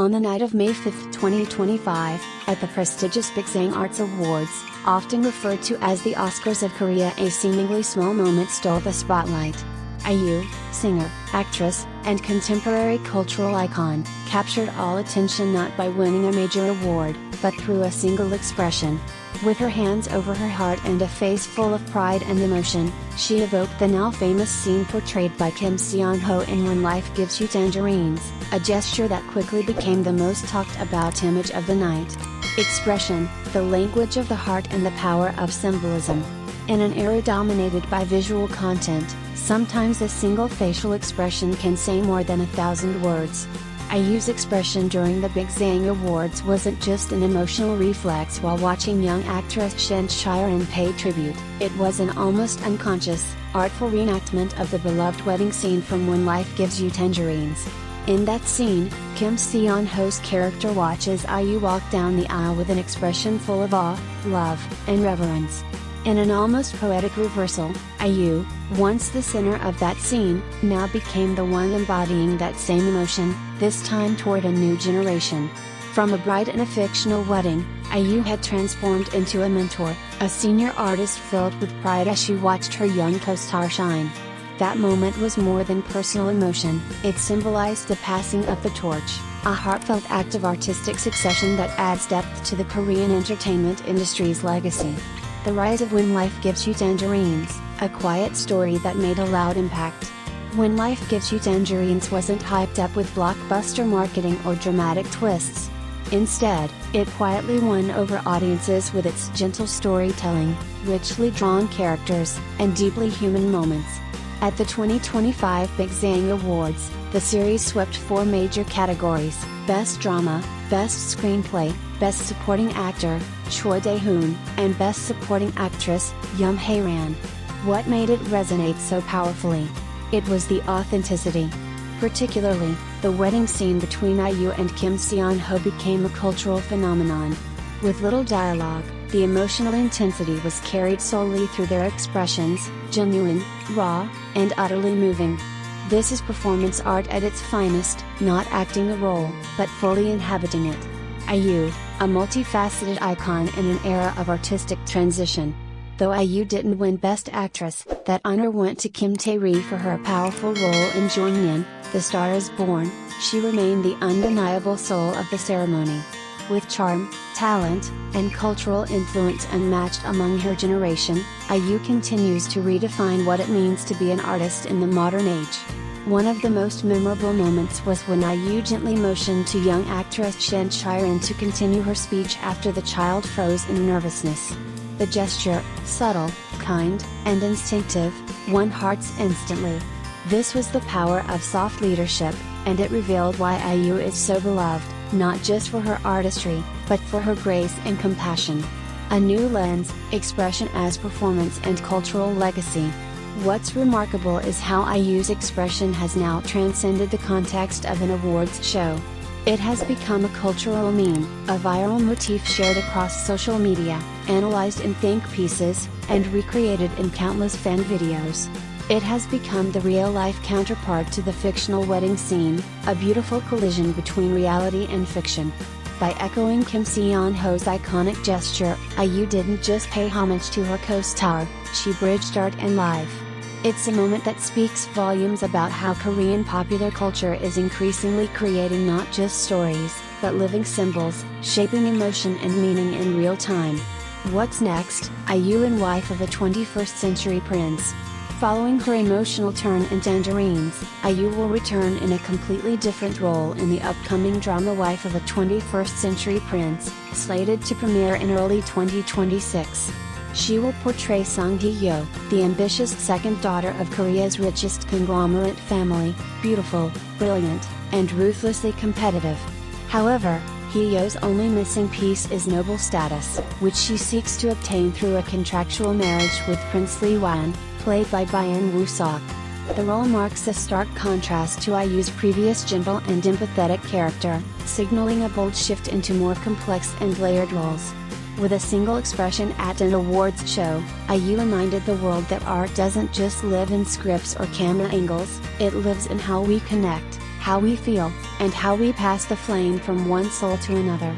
On the night of May 5, 2025, at the prestigious Baeksang Arts Awards, often referred to as the Oscars of Korea, a seemingly small moment stole the spotlight. IU, singer, actress, and contemporary cultural icon, captured all attention not by winning a major award, but through a single expression. With her hands over her heart and a face full of pride and emotion, she evoked the now famous scene portrayed by Kim Seon Ho in When Life Gives You Tangerines, a gesture that quickly became the most talked about image of the night. Expression, the language of the heart and the power of symbolism. In an era dominated by visual content, sometimes a single facial expression can say more than 1,000 words. IU's expression during the Baeksang Awards wasn't just an emotional reflex while watching young actress Shin Shirin pay tribute, it was an almost unconscious, artful reenactment of the beloved wedding scene from When Life Gives You Tangerines. In that scene, Kim Seon Ho's character watches IU walk down the aisle with an expression full of awe, love, and reverence. In an almost poetic reversal, IU, once the center of that scene, now became the one embodying that same emotion, this time toward a new generation. From a bride in a fictional wedding, IU had transformed into a mentor, a senior artist filled with pride as she watched her young co-star shine. That moment was more than personal emotion, it symbolized the passing of the torch, a heartfelt act of artistic succession that adds depth to the Korean entertainment industry's legacy. The rise of When Life Gives You Tangerines, a quiet story that made a loud impact. When Life Gives You Tangerines wasn't hyped up with blockbuster marketing or dramatic twists. Instead, it quietly won over audiences with its gentle storytelling, richly drawn characters, and deeply human moments. At the 2025 Baeksang Awards, the series swept 4 major categories: Best Drama, Best Screenplay, Best Supporting Actor, Choi Dae-hoon, and Best Supporting Actress, Yoon Hae-ran. What made it resonate so powerfully? It was the authenticity. Particularly, the wedding scene between IU and Kim Seon Ho became a cultural phenomenon. With little dialogue, the emotional intensity was carried solely through their expressions, genuine, raw, and utterly moving. This is performance art at its finest, not acting a role, but fully inhabiting it. IU, a multifaceted icon in an era of artistic transition. Though IU didn't win Best Actress, that honor went to Kim Tae-ri for her powerful role in Joongmin, The Star Is Born. She remained the undeniable soul of the ceremony. With charm, talent, and cultural influence unmatched among her generation, IU continues to redefine what it means to be an artist in the modern age. One of the most memorable moments was when IU gently motioned to young actress Shin Shirin to continue her speech after the child froze in nervousness. The gesture, subtle, kind, and instinctive, won hearts instantly. This was the power of soft leadership, and it revealed why IU is so beloved, not just for her artistry, but for her grace and compassion. A new lens, expression as performance and cultural legacy. What's remarkable is how IU's expression has now transcended the context of an awards show. It has become a cultural meme, a viral motif shared across social media, analyzed in think pieces, and recreated in countless fan videos. It has become the real-life counterpart to the fictional wedding scene, a beautiful collision between reality and fiction. By echoing Kim Seon Ho's iconic gesture, IU didn't just pay homage to her co-star, she bridged art and life. It's a moment that speaks volumes about how Korean popular culture is increasingly creating not just stories, but living symbols, shaping emotion and meaning in real time. What's next? IU and wife of a 21st century prince. Following her emotional turn in Tangerines, IU will return in a completely different role in the upcoming drama Wife of a 21st Century Prince, slated to premiere in early 2026. She will portray Song Hye-yo, the ambitious second daughter of Korea's richest conglomerate family, beautiful, brilliant, and ruthlessly competitive. However, Hye-yo's only missing piece is noble status, which she seeks to obtain through a contractual marriage with Prince Lee Wan, played by Byun Woo-seok. The role marks a stark contrast to IU's previous gentle and empathetic character, signaling a bold shift into more complex and layered roles. With a single expression at an awards show, IU reminded the world that art doesn't just live in scripts or camera angles, it lives in how we connect, how we feel, and how we pass the flame from one soul to another.